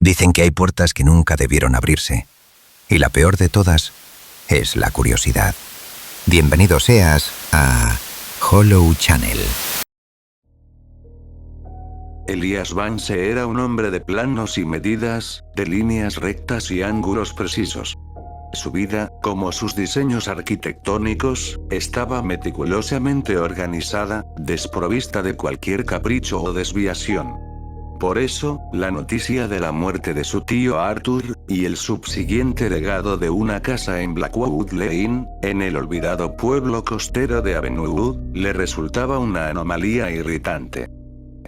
Dicen que hay puertas que nunca debieron abrirse. Y la peor de todas es la curiosidad. Bienvenido seas a Hollow Channel. Elias Vance era un hombre de planos y medidas, de líneas rectas y ángulos precisos. Su vida, como sus diseños arquitectónicos, estaba meticulosamente organizada, desprovista de cualquier capricho o desviación. Por eso, la noticia de la muerte de su tío Arthur, y el subsiguiente legado de una casa en Blackwood Lane, en el olvidado pueblo costero de Avenue, le resultaba una anomalía irritante.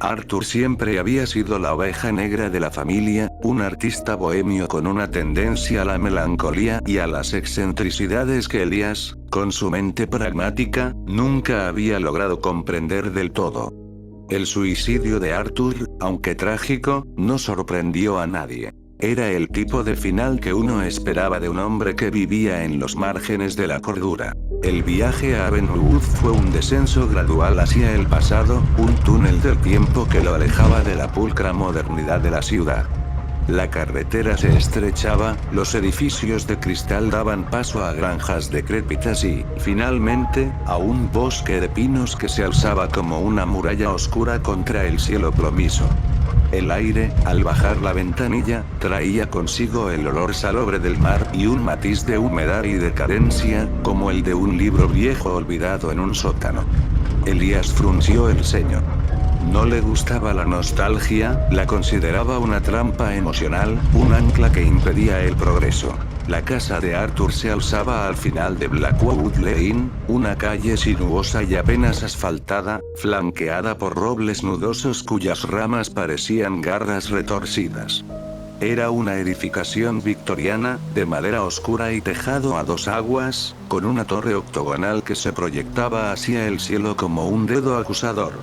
Arthur siempre había sido la oveja negra de la familia, un artista bohemio con una tendencia a la melancolía y a las excentricidades que Elias, con su mente pragmática, nunca había logrado comprender del todo. El suicidio de Arthur, aunque trágico, no sorprendió a nadie. Era el tipo de final que uno esperaba de un hombre que vivía en los márgenes de la cordura. El viaje a Avenue fue un descenso gradual hacia el pasado, un túnel del tiempo que lo alejaba de la pulcra modernidad de la ciudad. La carretera se estrechaba, los edificios de cristal daban paso a granjas decrépitas y, finalmente, a un bosque de pinos que se alzaba como una muralla oscura contra el cielo plomizo. El aire, al bajar la ventanilla, traía consigo el olor salobre del mar y un matiz de humedad y decadencia, como el de un libro viejo olvidado en un sótano. Elias frunció el ceño. No le gustaba la nostalgia, la consideraba una trampa emocional, un ancla que impedía el progreso. La casa de Arthur se alzaba al final de Blackwood Lane, una calle sinuosa y apenas asfaltada, flanqueada por robles nudosos cuyas ramas parecían garras retorcidas. Era una edificación victoriana, de madera oscura y tejado a dos aguas, con una torre octogonal que se proyectaba hacia el cielo como un dedo acusador.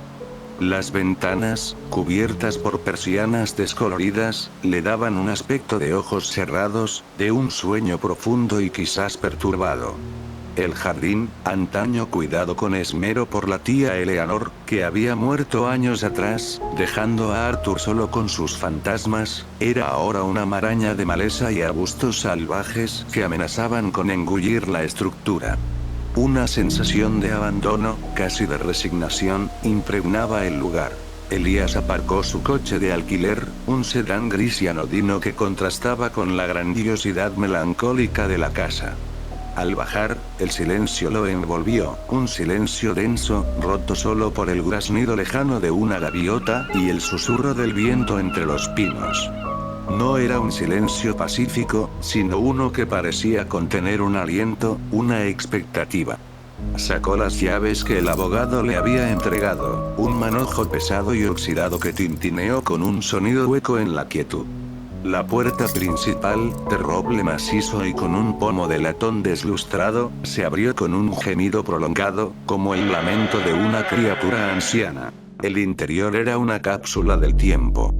Las ventanas, cubiertas por persianas descoloridas, le daban un aspecto de ojos cerrados, de un sueño profundo y quizás perturbado. El jardín, antaño cuidado con esmero por la tía Eleanor, que había muerto años atrás, dejando a Arthur solo con sus fantasmas, era ahora una maraña de maleza y arbustos salvajes que amenazaban con engullir la estructura. Una sensación de abandono, casi de resignación, impregnaba el lugar. Elias aparcó su coche de alquiler, un sedán gris y anodino que contrastaba con la grandiosidad melancólica de la casa. Al bajar, el silencio lo envolvió, un silencio denso, roto solo por el graznido lejano de una gaviota y el susurro del viento entre los pinos. No era un silencio pacífico, sino uno que parecía contener un aliento, una expectativa. Sacó las llaves que el abogado le había entregado, un manojo pesado y oxidado que tintineó con un sonido hueco en la quietud. La puerta principal, de roble macizo y con un pomo de latón deslustrado, se abrió con un gemido prolongado, como el lamento de una criatura anciana. El interior era una cápsula del tiempo.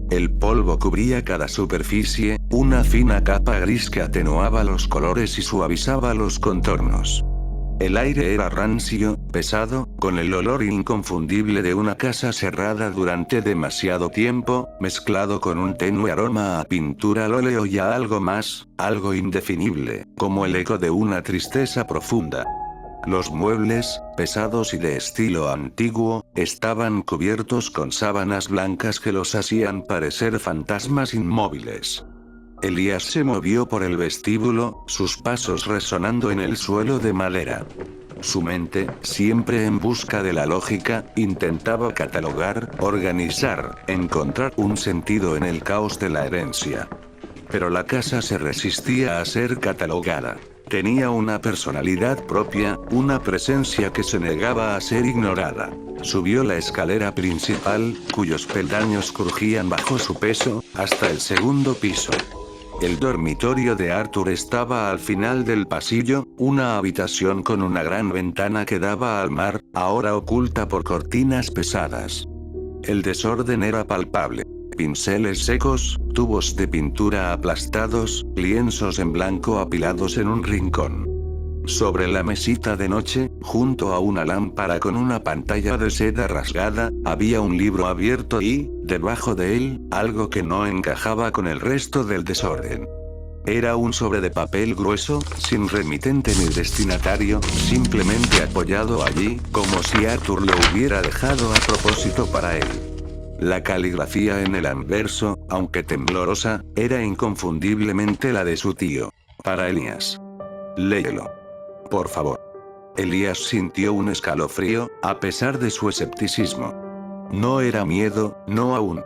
El polvo cubría cada superficie, una fina capa gris que atenuaba los colores y suavizaba los contornos. El aire era rancio, pesado, con el olor inconfundible de una casa cerrada durante demasiado tiempo, mezclado con un tenue aroma a pintura al óleo y a algo más, algo indefinible, como el eco de una tristeza profunda. Los muebles, pesados y de estilo antiguo, estaban cubiertos con sábanas blancas que los hacían parecer fantasmas inmóviles. Elias se movió por el vestíbulo, sus pasos resonando en el suelo de madera. Su mente, siempre en busca de la lógica, intentaba catalogar, organizar, encontrar un sentido en el caos de la herencia. Pero la casa se resistía a ser catalogada. Tenía una personalidad propia, una presencia que se negaba a ser ignorada. Subió la escalera principal, cuyos peldaños crujían bajo su peso, hasta el segundo piso. El dormitorio de Arthur estaba al final del pasillo, una habitación con una gran ventana que daba al mar, ahora oculta por cortinas pesadas. El desorden era palpable. Pinceles secos, tubos de pintura aplastados, lienzos en blanco apilados en un rincón. Sobre la mesita de noche, junto a una lámpara con una pantalla de seda rasgada, había un libro abierto y, debajo de él, algo que no encajaba con el resto del desorden. Era un sobre de papel grueso, sin remitente ni destinatario, simplemente apoyado allí, como si Arthur lo hubiera dejado a propósito para él. La caligrafía en el anverso, aunque temblorosa, era inconfundiblemente la de su tío. Para Elías. Léelo. Por favor. Elías sintió un escalofrío, a pesar de su escepticismo. No era miedo, no aún.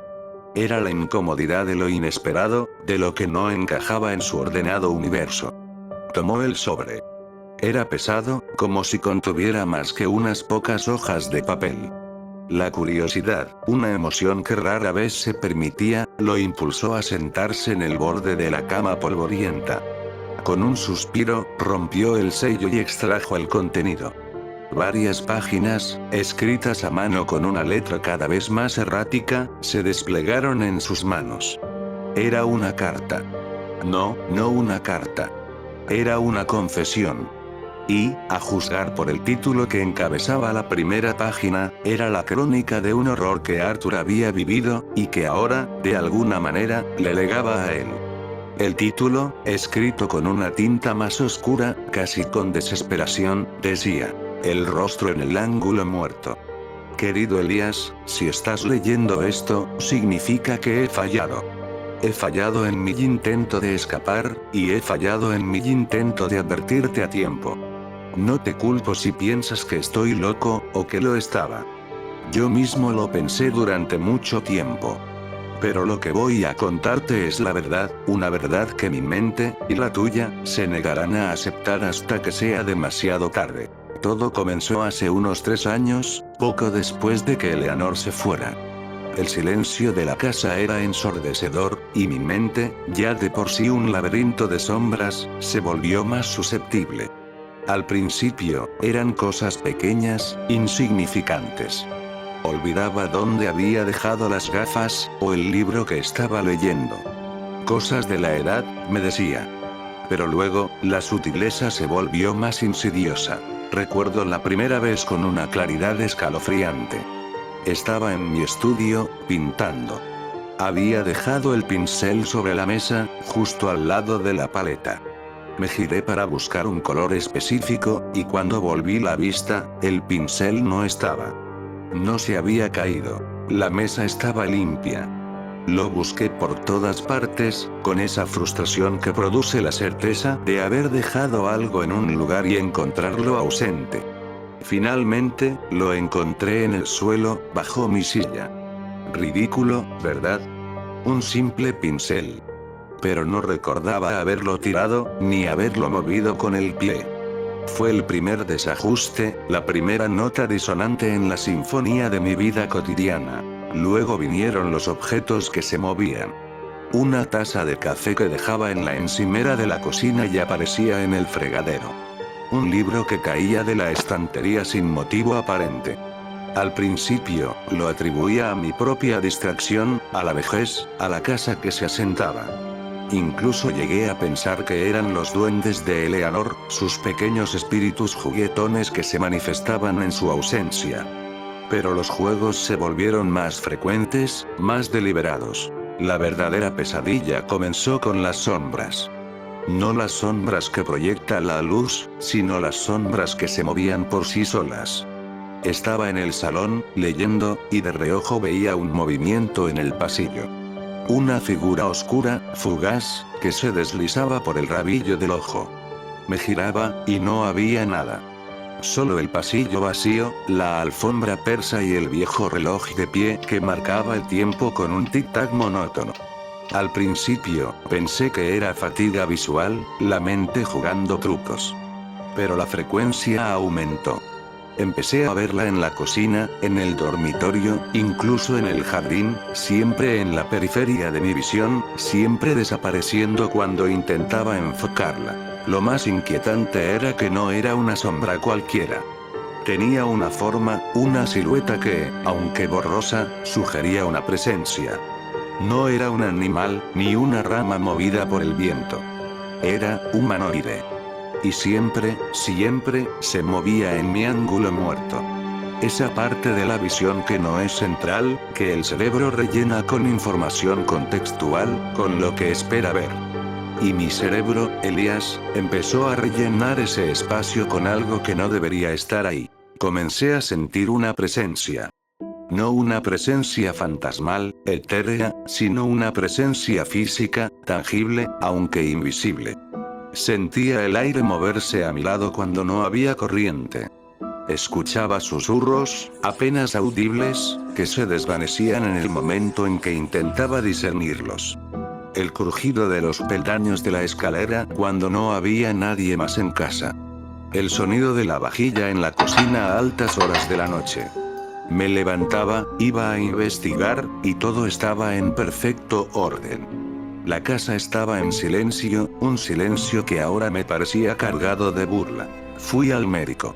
Era la incomodidad de lo inesperado, de lo que no encajaba en su ordenado universo. Tomó el sobre. Era pesado, como si contuviera más que unas pocas hojas de papel. La curiosidad, una emoción que rara vez se permitía, lo impulsó a sentarse en el borde de la cama polvorienta. Con un suspiro, rompió el sello y extrajo el contenido. Varias páginas, escritas a mano con una letra cada vez más errática, se desplegaron en sus manos. Era una carta. No una carta. Era una confesión. Y, a juzgar por el título que encabezaba la primera página, era la crónica de un horror que Arthur había vivido, y que ahora, de alguna manera, le legaba a él. El título, escrito con una tinta más oscura, casi con desesperación, decía: El rostro en el ángulo muerto. Querido Elías, si estás leyendo esto, significa que he fallado. He fallado en mi intento de escapar, y he fallado en mi intento de advertirte a tiempo. No te culpo si piensas que estoy loco, o que lo estaba. Yo mismo lo pensé durante mucho tiempo. Pero lo que voy a contarte es la verdad, una verdad que mi mente, y la tuya, se negarán a aceptar hasta que sea demasiado tarde. Todo comenzó hace unos 3 años, poco después de que Eleanor se fuera. El silencio de la casa era ensordecedor, y mi mente, ya de por sí un laberinto de sombras, se volvió más susceptible. Al principio, eran cosas pequeñas, insignificantes. Olvidaba dónde había dejado las gafas, o el libro que estaba leyendo. Cosas de la edad, me decía. Pero luego, la sutileza se volvió más insidiosa. Recuerdo la primera vez con una claridad escalofriante. Estaba en mi estudio, pintando. Había dejado el pincel sobre la mesa, justo al lado de la paleta. Me giré para buscar un color específico, y cuando volví la vista, el pincel no estaba. No se había caído. La mesa estaba limpia. Lo busqué por todas partes, con esa frustración que produce la certeza de haber dejado algo en un lugar y encontrarlo ausente. Finalmente, lo encontré en el suelo, bajo mi silla. Ridículo, ¿verdad? Un simple pincel. Pero no recordaba haberlo tirado, ni haberlo movido con el pie. Fue el primer desajuste, la primera nota disonante en la sinfonía de mi vida cotidiana. Luego vinieron los objetos que se movían. Una taza de café que dejaba en la encimera de la cocina y aparecía en el fregadero. Un libro que caía de la estantería sin motivo aparente. Al principio, lo atribuía a mi propia distracción, a la vejez, a la casa que se asentaba. Incluso llegué a pensar que eran los duendes de Eleanor, sus pequeños espíritus juguetones que se manifestaban en su ausencia. Pero los juegos se volvieron más frecuentes, más deliberados. La verdadera pesadilla comenzó con las sombras. No las sombras que proyecta la luz, sino las sombras que se movían por sí solas. Estaba en el salón, leyendo, y de reojo veía un movimiento en el pasillo. Una figura oscura, fugaz, que se deslizaba por el rabillo del ojo. Me giraba, y no había nada. Solo el pasillo vacío, la alfombra persa y el viejo reloj de pie que marcaba el tiempo con un tic-tac monótono. Al principio, pensé que era fatiga visual, la mente jugando trucos. Pero la frecuencia aumentó. Empecé a verla en la cocina, en el dormitorio, incluso en el jardín, siempre en la periferia de mi visión, siempre desapareciendo cuando intentaba enfocarla. Lo más inquietante era que no era una sombra cualquiera. Tenía una forma, una silueta que, aunque borrosa, sugería una presencia. No era un animal, ni una rama movida por el viento. Era humanoide. y siempre, siempre, se movía en mi ángulo muerto. Esa parte de la visión que no es central, que el cerebro rellena con información contextual, con lo que espera ver. Y mi cerebro, Elías, empezó a rellenar ese espacio con algo que no debería estar ahí. Comencé a sentir una presencia. No una presencia fantasmal, etérea, sino una presencia física, tangible, aunque invisible. Sentía el aire moverse a mi lado cuando no había corriente. Escuchaba susurros, apenas audibles, que se desvanecían en el momento en que intentaba discernirlos. El crujido de los peldaños de la escalera cuando no había nadie más en casa. El sonido de la vajilla en la cocina a altas horas de la noche. Me levantaba, iba a investigar, y todo estaba en perfecto orden. La casa estaba en silencio, un silencio que ahora me parecía cargado de burla. Fui al médico.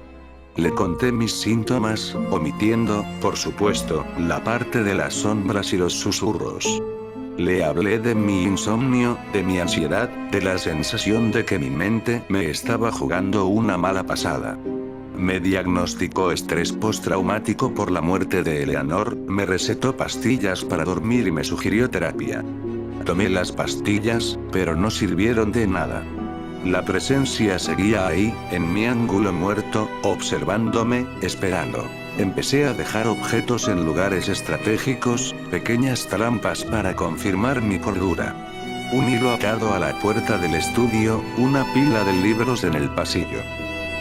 Le conté mis síntomas, omitiendo, por supuesto, la parte de las sombras y los susurros. Le hablé de mi insomnio, de mi ansiedad, de la sensación de que mi mente me estaba jugando una mala pasada. Me diagnosticó estrés postraumático por la muerte de Eleanor, me recetó pastillas para dormir y me sugirió terapia. Tomé las pastillas, pero no sirvieron de nada. La presencia seguía ahí, en mi ángulo muerto, observándome, esperando. Empecé a dejar objetos en lugares estratégicos, pequeñas trampas para confirmar mi cordura. Un hilo atado a la puerta del estudio, una pila de libros en el pasillo.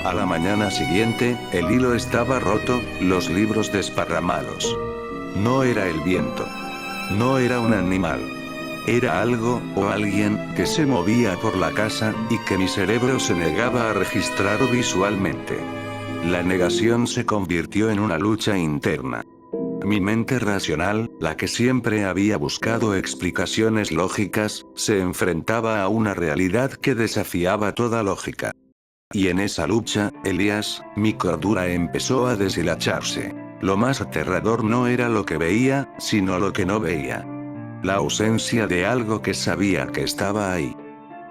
A la mañana siguiente, el hilo estaba roto, los libros desparramados. No era el viento. No era un animal. Era algo, o alguien, que se movía por la casa, y que mi cerebro se negaba a registrar visualmente. La negación se convirtió en una lucha interna. Mi mente racional, la que siempre había buscado explicaciones lógicas, se enfrentaba a una realidad que desafiaba toda lógica. Y en esa lucha, Elías, mi cordura empezó a deshilacharse. Lo más aterrador no era lo que veía, sino lo que no veía. La ausencia de algo que sabía que estaba ahí.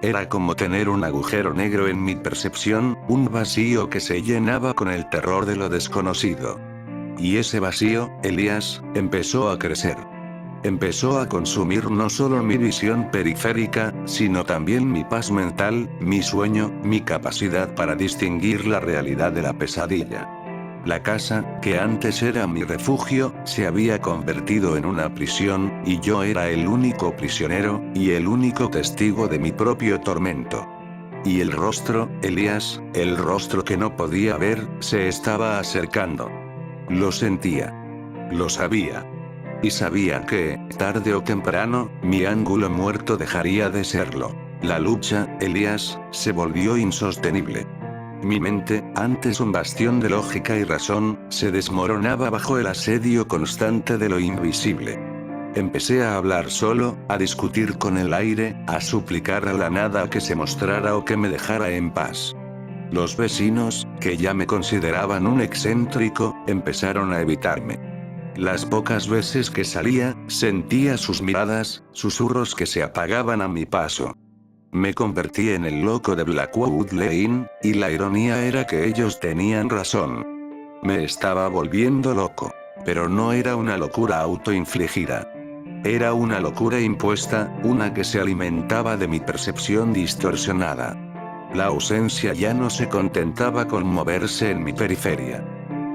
Era como tener un agujero negro en mi percepción, un vacío que se llenaba con el terror de lo desconocido. Y ese vacío, Elías, empezó a crecer. Empezó a consumir no solo mi visión periférica, sino también mi paz mental, mi sueño, mi capacidad para distinguir la realidad de la pesadilla. La casa, que antes era mi refugio, se había convertido en una prisión, y yo era el único prisionero, y el único testigo de mi propio tormento. Y el rostro, Elías, el rostro que no podía ver, se estaba acercando. Lo sentía. Lo sabía. Y sabía que, tarde o temprano, mi ángulo muerto dejaría de serlo. La lucha, Elías, se volvió insostenible. Mi mente, antes un bastión de lógica y razón, se desmoronaba bajo el asedio constante de lo invisible. Empecé a hablar solo, a discutir con el aire, a suplicar a la nada que se mostrara o que me dejara en paz. Los vecinos, que ya me consideraban un excéntrico, empezaron a evitarme. Las pocas veces que salía, sentía sus miradas, susurros que se apagaban a mi paso. Me convertí en el loco de Blackwood Lane, y la ironía era que ellos tenían razón. Me estaba volviendo loco. Pero no era una locura autoinfligida. Era una locura impuesta, una que se alimentaba de mi percepción distorsionada. La ausencia ya no se contentaba con moverse en mi periferia.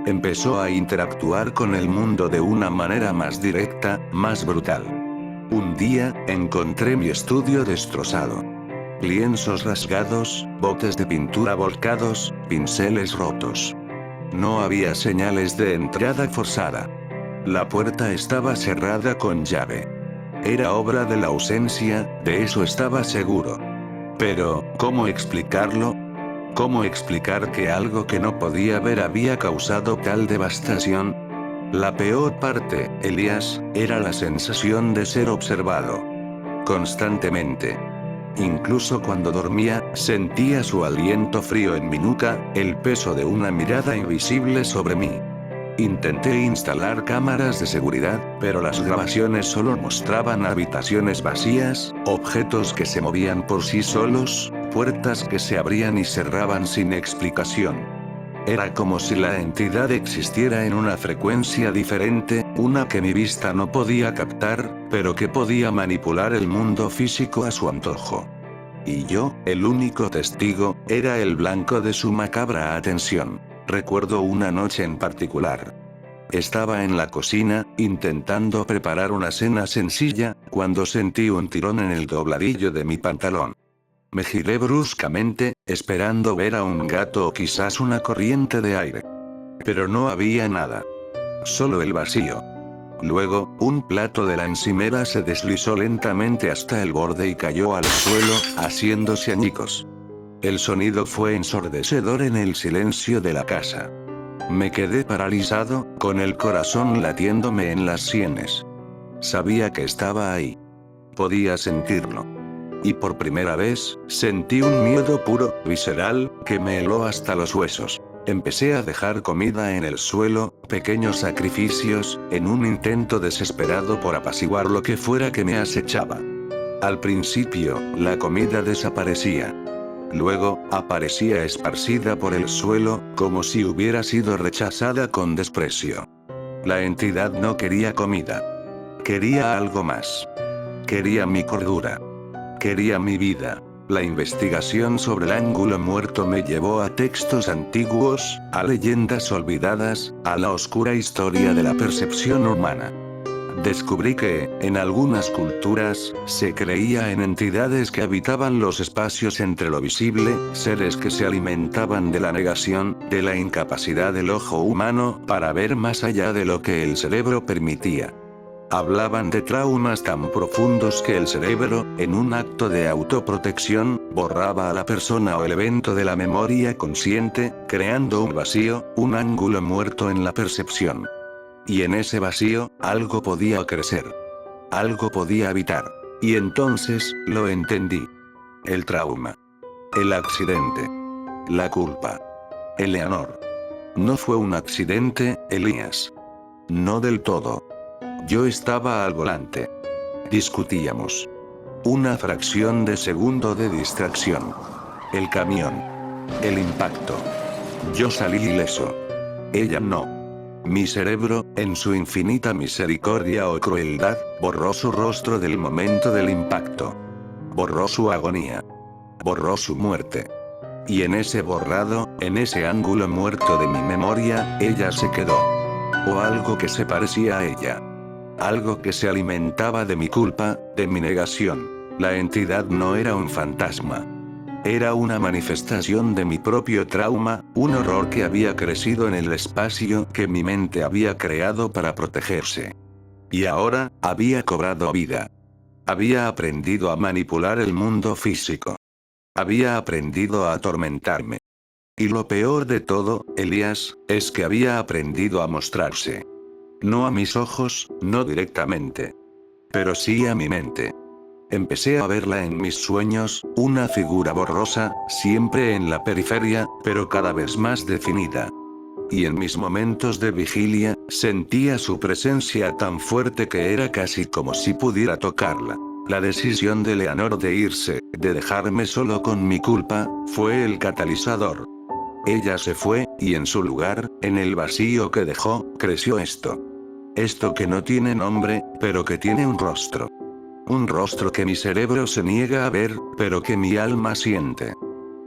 Empezó a interactuar con el mundo de una manera más directa, más brutal. Un día, encontré mi estudio destrozado. Lienzos rasgados, botes de pintura volcados, pinceles rotos. No había señales de entrada forzada. La puerta estaba cerrada con llave. Era obra de la ausencia, de eso estaba seguro. Pero, ¿cómo explicarlo? ¿Cómo explicar que algo que no podía ver había causado tal devastación? La peor parte, Elías, era la sensación de ser observado. Constantemente. Incluso cuando dormía, sentía su aliento frío en mi nuca, el peso de una mirada invisible sobre mí. Intenté instalar cámaras de seguridad, pero las grabaciones solo mostraban habitaciones vacías, objetos que se movían por sí solos, puertas que se abrían y cerraban sin explicación. Era como si la entidad existiera en una frecuencia diferente, una que mi vista no podía captar, pero que podía manipular el mundo físico a su antojo. Y yo, el único testigo, era el blanco de su macabra atención. Recuerdo una noche en particular. Estaba en la cocina, intentando preparar una cena sencilla, cuando sentí un tirón en el dobladillo de mi pantalón. Me giré bruscamente, esperando ver a un gato o quizás una corriente de aire. Pero no había nada. Solo el vacío. Luego, un plato de la encimera se deslizó lentamente hasta el borde y cayó al suelo, haciéndose añicos. El sonido fue ensordecedor en el silencio de la casa. Me quedé paralizado, con el corazón latiéndome en las sienes. Sabía que estaba ahí. Podía sentirlo. Y por primera vez, sentí un miedo puro, visceral, que me heló hasta los huesos. Empecé a dejar comida en el suelo, pequeños sacrificios, en un intento desesperado por apaciguar lo que fuera que me acechaba. Al principio, la comida desaparecía. Luego, aparecía esparcida por el suelo, como si hubiera sido rechazada con desprecio. La entidad no quería comida. Quería algo más. Quería mi cordura. Quería mi vida. La investigación sobre el ángulo muerto me llevó a textos antiguos, a leyendas olvidadas, a la oscura historia de la percepción humana. Descubrí que, en algunas culturas, se creía en entidades que habitaban los espacios entre lo visible, seres que se alimentaban de la negación, de la incapacidad del ojo humano para ver más allá de lo que el cerebro permitía. Hablaban de traumas tan profundos que el cerebro, en un acto de autoprotección, borraba a la persona o el evento de la memoria consciente, creando un vacío, un ángulo muerto en la percepción. Y en ese vacío, algo podía crecer. Algo podía habitar. Y entonces, lo entendí. El trauma. El accidente. La culpa. Eleanor. No fue un accidente, Elías. No del todo. Yo estaba al volante. Discutíamos. Una fracción de segundo de distracción. El camión. El impacto. Yo salí ileso. Ella no. Mi cerebro, en su infinita misericordia o crueldad, borró su rostro del momento del impacto. Borró su agonía. Borró su muerte. Y en ese borrado, en ese ángulo muerto de mi memoria, ella se quedó. O algo que se parecía a ella. Algo que se alimentaba de mi culpa, de mi negación. La entidad no era un fantasma. Era una manifestación de mi propio trauma, un horror que había crecido en el espacio que mi mente había creado para protegerse. Y ahora, había cobrado vida. Había aprendido a manipular el mundo físico. Había aprendido a atormentarme. Y lo peor de todo, Elías, es que había aprendido a mostrarse. No a mis ojos, no directamente. Pero sí a mi mente. Empecé a verla en mis sueños, una figura borrosa, siempre en la periferia, pero cada vez más definida. Y en mis momentos de vigilia, sentía su presencia tan fuerte que era casi como si pudiera tocarla. La decisión de Eleanor de irse, de dejarme solo con mi culpa, fue el catalizador. Ella se fue, y en su lugar, en el vacío que dejó, creció esto. Esto que no tiene nombre, pero que tiene un rostro. Un rostro que mi cerebro se niega a ver, pero que mi alma siente.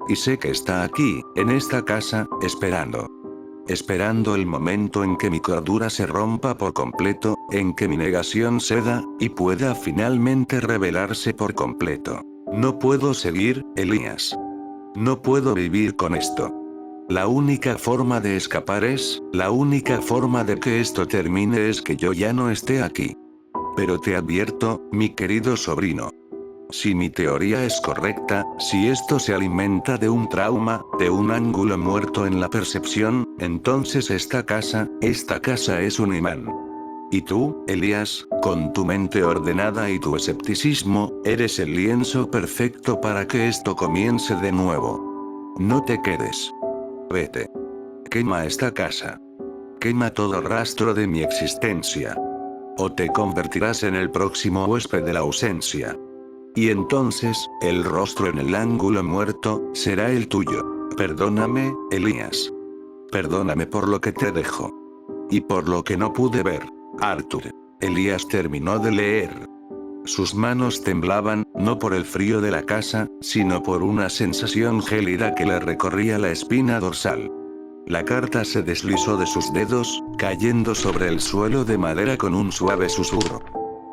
Y sé que está aquí, en esta casa, esperando. Esperando el momento en que mi cordura se rompa por completo, en que mi negación ceda, y pueda finalmente revelarse por completo. No puedo seguir, Elías. No puedo vivir con esto. La única forma de escapar la única forma de que esto termine es que yo ya no esté aquí. Pero te advierto, mi querido sobrino. Si mi teoría es correcta, si esto se alimenta de un trauma, de un ángulo muerto en la percepción, entonces esta casa es un imán. Y tú, Elías, con tu mente ordenada y tu escepticismo, eres el lienzo perfecto para que esto comience de nuevo. No te quedes. Vete. Quema esta casa. Quema todo rastro de mi existencia. O te convertirás en el próximo huésped de la ausencia. Y entonces, el rostro en el ángulo muerto, será el tuyo. Perdóname, Elías. Perdóname por lo que te dejo. Y por lo que no pude ver. Arthur. Elías terminó de leer. Sus manos temblaban, no por el frío de la casa, sino por una sensación gélida que le recorría la espina dorsal. La carta se deslizó de sus dedos, cayendo sobre el suelo de madera con un suave susurro.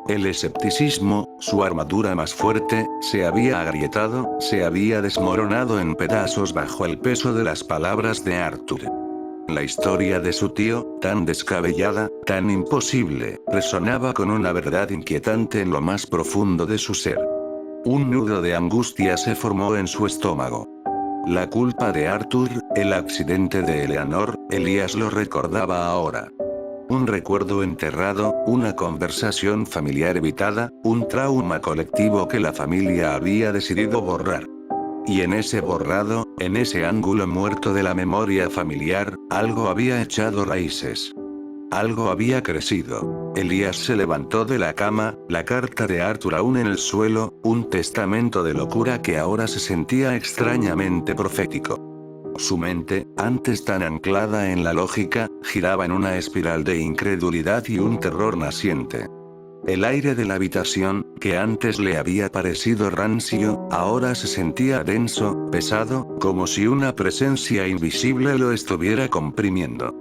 El escepticismo, su armadura más fuerte, se había agrietado, se había desmoronado en pedazos bajo el peso de las palabras de Arthur. La historia de su tío, tan descabellada, tan imposible, resonaba con una verdad inquietante en lo más profundo de su ser. Un nudo de angustia se formó en su estómago. La culpa de Arthur, el accidente de Eleanor, Elías lo recordaba ahora. Un recuerdo enterrado, una conversación familiar evitada, un trauma colectivo que la familia había decidido borrar. Y en ese borrado, en ese ángulo muerto de la memoria familiar, algo había echado raíces. Algo había crecido. Elías se levantó de la cama, la carta de Arthur aún en el suelo, un testamento de locura que ahora se sentía extrañamente profético. Su mente, antes tan anclada en la lógica, giraba en una espiral de incredulidad y un terror naciente. El aire de la habitación, que antes le había parecido rancio, ahora se sentía denso, pesado, como si una presencia invisible lo estuviera comprimiendo.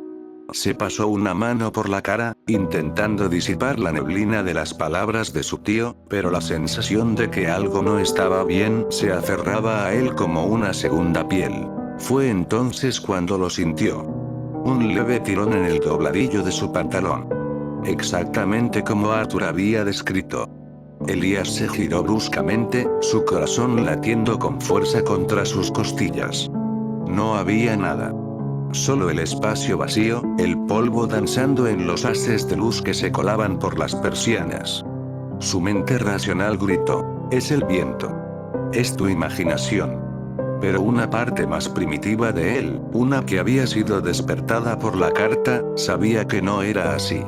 Se pasó una mano por la cara, intentando disipar la neblina de las palabras de su tío, pero la sensación de que algo no estaba bien se aferraba a él como una segunda piel. Fue entonces cuando lo sintió. Un leve tirón en el dobladillo de su pantalón. Exactamente como Arthur había descrito. Elías se giró bruscamente, su corazón latiendo con fuerza contra sus costillas. No había nada. Solo el espacio vacío, el polvo danzando en los haces de luz que se colaban por las persianas. Su mente racional gritó: es el viento. Es tu imaginación. Pero una parte más primitiva de él, una que había sido despertada por la carta, sabía que no era así.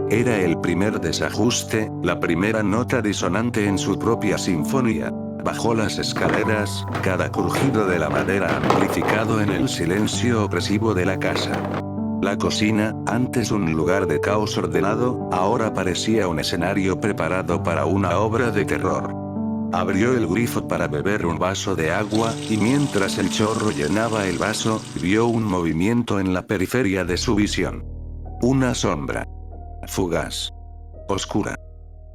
Era el primer desajuste, la primera nota disonante en su propia sinfonía. Bajó las escaleras, cada crujido de la madera amplificado en el silencio opresivo de la casa. La cocina, antes un lugar de caos ordenado, ahora parecía un escenario preparado para una obra de terror. Abrió el grifo para beber un vaso de agua, y mientras el chorro llenaba el vaso, vio un movimiento en la periferia de su visión. Una sombra. Fugaz. Oscura.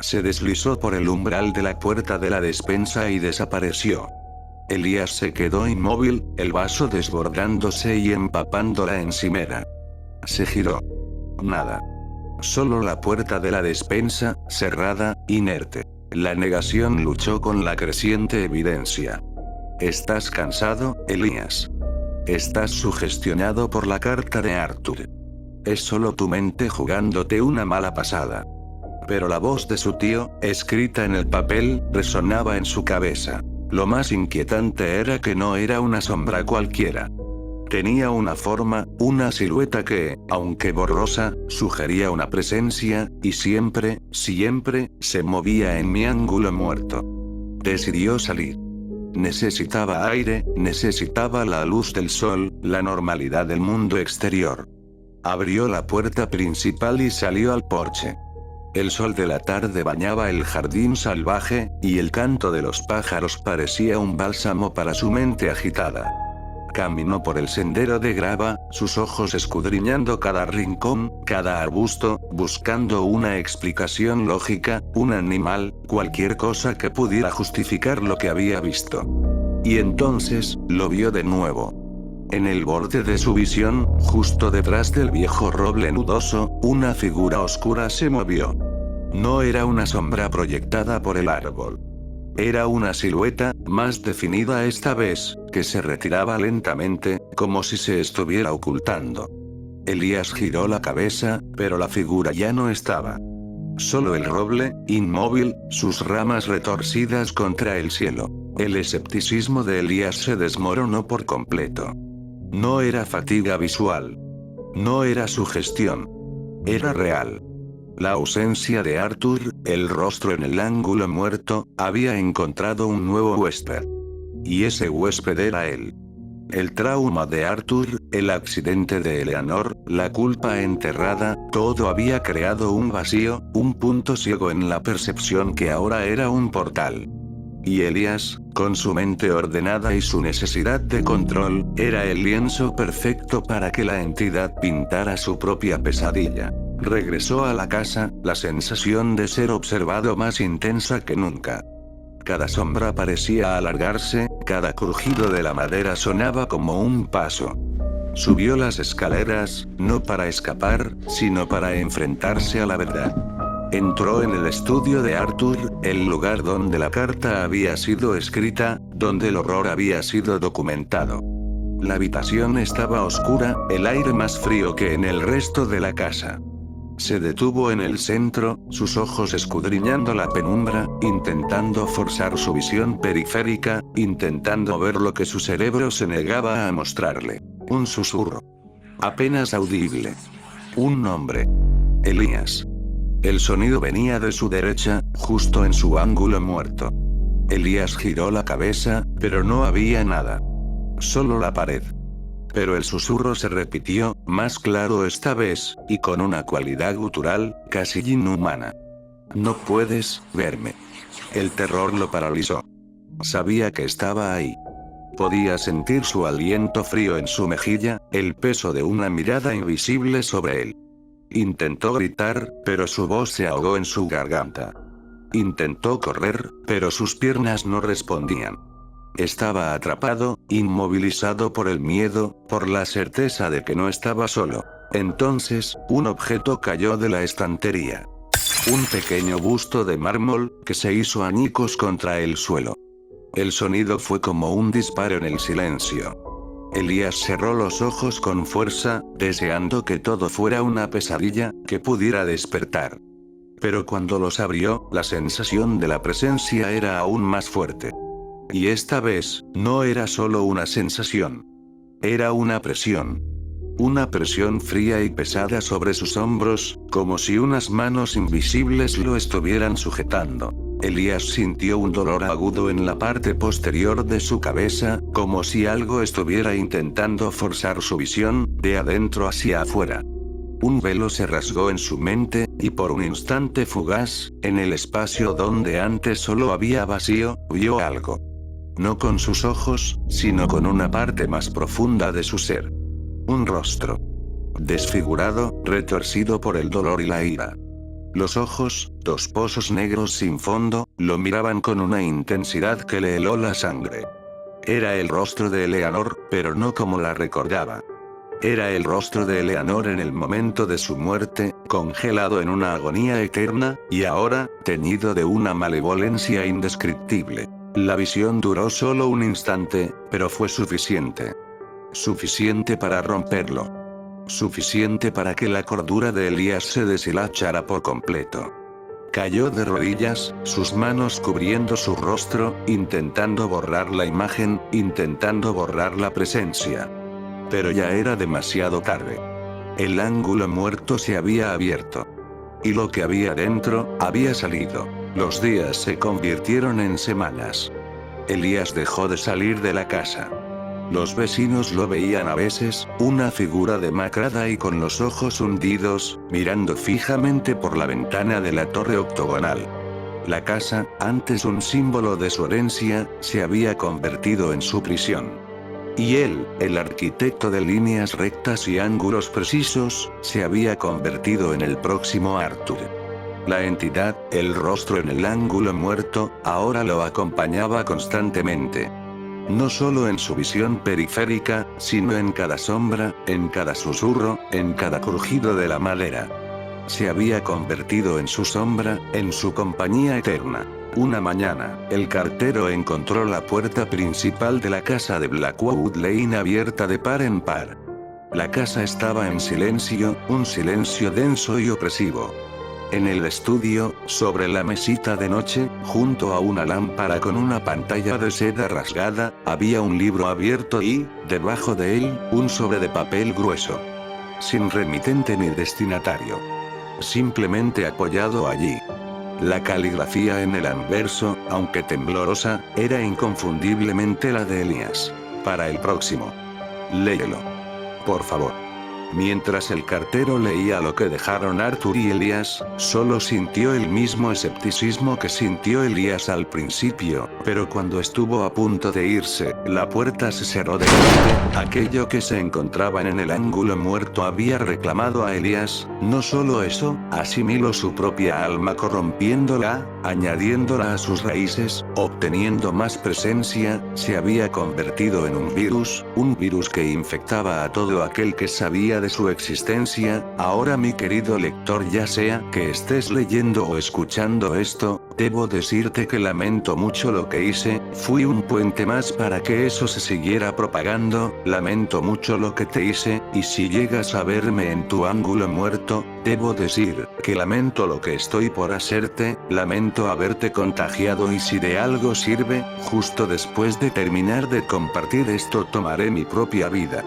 Se deslizó por el umbral de la puerta de la despensa y desapareció. Elías se quedó inmóvil, el vaso desbordándose y empapando la encimera. Se giró. Nada. Solo la puerta de la despensa, cerrada, inerte. La negación luchó con la creciente evidencia. ¿Estás cansado, Elías? Estás sugestionado por la carta de Arthur. Es solo tu mente jugándote una mala pasada. Pero la voz de su tío, escrita en el papel, resonaba en su cabeza. Lo más inquietante era que no era una sombra cualquiera. Tenía una forma, una silueta que, aunque borrosa, sugería una presencia, y siempre, siempre, se movía en mi ángulo muerto. Decidió salir. Necesitaba aire, necesitaba la luz del sol, la normalidad del mundo exterior. Abrió la puerta principal y salió al porche. El sol de la tarde bañaba el jardín salvaje, y el canto de los pájaros parecía un bálsamo para su mente agitada. Caminó por el sendero de grava, sus ojos escudriñando cada rincón, cada arbusto, buscando una explicación lógica, un animal, cualquier cosa que pudiera justificar lo que había visto. Y entonces, lo vio de nuevo. En el borde de su visión, justo detrás del viejo roble nudoso, una figura oscura se movió. No era una sombra proyectada por el árbol. Era una silueta, más definida esta vez, que se retiraba lentamente, como si se estuviera ocultando. Elías giró la cabeza, pero la figura ya no estaba. Solo el roble, inmóvil, sus ramas retorcidas contra el cielo. El escepticismo de Elías se desmoronó por completo. No era fatiga visual. No era sugestión. Era real. La ausencia de Arthur, el rostro en el ángulo muerto, había encontrado un nuevo huésped. Y ese huésped era él. El trauma de Arthur, el accidente de Eleanor, la culpa enterrada, todo había creado un vacío, un punto ciego en la percepción que ahora era un portal. Y Elías, con su mente ordenada y su necesidad de control, era el lienzo perfecto para que la entidad pintara su propia pesadilla. Regresó a la casa, la sensación de ser observado más intensa que nunca. Cada sombra parecía alargarse, cada crujido de la madera sonaba como un paso. Subió las escaleras, no para escapar, sino para enfrentarse a la verdad. Entró en el estudio de Arthur, el lugar donde la carta había sido escrita, donde el horror había sido documentado. La habitación estaba oscura, el aire más frío que en el resto de la casa. Se detuvo en el centro, sus ojos escudriñando la penumbra, intentando forzar su visión periférica, intentando ver lo que su cerebro se negaba a mostrarle. Un susurro. Apenas audible. Un nombre. Elías. El sonido venía de su derecha, justo en su ángulo muerto. Elías giró la cabeza, pero no había nada. Solo la pared. Pero el susurro se repitió, más claro esta vez, y con una cualidad gutural, casi inhumana. No puedes verme. El terror lo paralizó. Sabía que estaba ahí. Podía sentir su aliento frío en su mejilla, el peso de una mirada invisible sobre él. Intentó gritar, pero su voz se ahogó en su garganta. Intentó correr, pero sus piernas no respondían. Estaba atrapado, inmovilizado por el miedo, por la certeza de que no estaba solo. Entonces, un objeto cayó de la estantería. Un pequeño busto de mármol, que se hizo añicos contra el suelo. El sonido fue como un disparo en el silencio. Elías cerró los ojos con fuerza, deseando que todo fuera una pesadilla, que pudiera despertar. Pero cuando los abrió, la sensación de la presencia era aún más fuerte. Y esta vez, no era solo una sensación. Era una presión. Una presión fría y pesada sobre sus hombros, como si unas manos invisibles lo estuvieran sujetando. Elías sintió un dolor agudo en la parte posterior de su cabeza, como si algo estuviera intentando forzar su visión, de adentro hacia afuera. Un velo se rasgó en su mente, y por un instante fugaz, en el espacio donde antes solo había vacío, vio algo. No con sus ojos, sino con una parte más profunda de su ser. Un rostro. Desfigurado, retorcido por el dolor y la ira. Los ojos, dos pozos negros sin fondo, lo miraban con una intensidad que le heló la sangre. Era el rostro de Eleanor, pero no como la recordaba. Era el rostro de Eleanor en el momento de su muerte, congelado en una agonía eterna, y ahora, teñido de una malevolencia indescriptible. La visión duró solo un instante, pero fue suficiente. Suficiente para romperlo. Suficiente para que la cordura de Elías se deshilachara por completo. Cayó de rodillas, sus manos cubriendo su rostro, intentando borrar la imagen, intentando borrar la presencia. Pero ya era demasiado tarde. El ángulo muerto se había abierto. Y lo que había dentro, había salido. Los días se convirtieron en semanas. Elías dejó de salir de la casa. Los vecinos lo veían a veces, una figura demacrada y con los ojos hundidos, mirando fijamente por la ventana de la torre octogonal. La casa, antes un símbolo de su herencia, se había convertido en su prisión. Y él, el arquitecto de líneas rectas y ángulos precisos, se había convertido en el próximo Arthur. La entidad, el rostro en el ángulo muerto, ahora lo acompañaba constantemente. No solo en su visión periférica, sino en cada sombra, en cada susurro, en cada crujido de la madera. Se había convertido en su sombra, en su compañía eterna. Una mañana, el cartero encontró la puerta principal de la casa de Blackwood Lane abierta de par en par. La casa estaba en silencio, un silencio denso y opresivo. En el estudio, sobre la mesita de noche, junto a una lámpara con una pantalla de seda rasgada, había un libro abierto y, debajo de él, un sobre de papel grueso. Sin remitente ni destinatario. simplemente apoyado allí. La caligrafía en el anverso, aunque temblorosa, era inconfundiblemente la de Elías. Para el próximo. Léelo. Por favor. Mientras el cartero leía lo que dejaron Arthur y Elías, solo sintió el mismo escepticismo que sintió Elías al principio, pero cuando estuvo a punto de irse, la puerta se cerró de golpe. Aquello que se encontraban en el ángulo muerto había reclamado a Elías, no solo eso, asimiló su propia alma corrompiéndola, añadiéndola a sus raíces, obteniendo más presencia, se había convertido en un virus que infectaba a todo aquel que sabía de su existencia. Ahora, mi querido lector, ya sea que estés leyendo o escuchando esto, debo decirte que lamento mucho lo que hice, fui un puente más para que eso se siguiera propagando, lamento mucho lo que te hice, y si llegas a verme en tu ángulo muerto, debo decir que lamento lo que estoy por hacerte, lamento haberte contagiado y si de algo sirve, justo después de terminar de compartir esto tomaré mi propia vida.